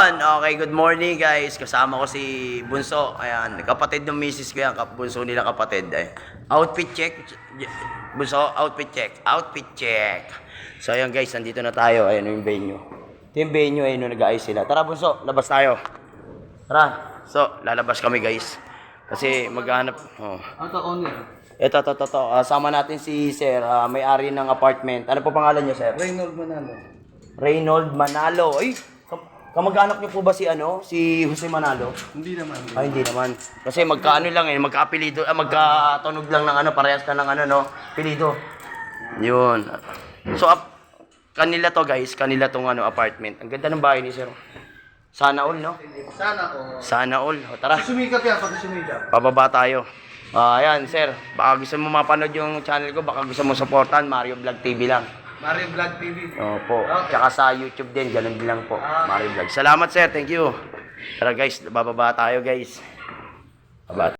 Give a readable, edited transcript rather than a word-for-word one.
Ayun, okay, good morning guys. Kasama ko si Bunso. Ayan, kapatid ng misis ko yan, Bunso nila kapatid. Ay. Outfit check. Bunso, outfit check. Outfit check. So ayan guys, nandito na tayo. Ayan yung venue. Ito yung venue, ayun yung nag-aayos sila. Tara Bunso, labas tayo. Tara. So, lalabas kami guys. Kasi maghanap. Oh. Ito, owner. Ito. Sama natin si Sir, may-ari ng apartment. Ano po pangalan niyo, Sir? Reynold Manalo. Reynold Manalo. Ay, kamag-anak niyo po ba si si Jose Manalo? Hindi naman. Ay, hindi naman. Kasi magkaano lang magka-apelido, magkatunog lang ng parehas ka ng no, apelido. Yun. So, kanila to guys, kanila tong apartment. Ang ganda ng bahay ni Sir. Sana all, no? Sana all. O, tara. Sumikap yan, pati sumikap. Pababa tayo. Ayan, Sir. Baka gusto mo mapanood yung channel ko, baka gusto mo supportan, Mario Vlog TV lang. Mario Vlog TV. Opo. Okay. Tsaka sa YouTube din, ganun din lang po. Mario Vlog. Salamat, Sir. Thank you. Tara guys, bababa tayo guys. Baba.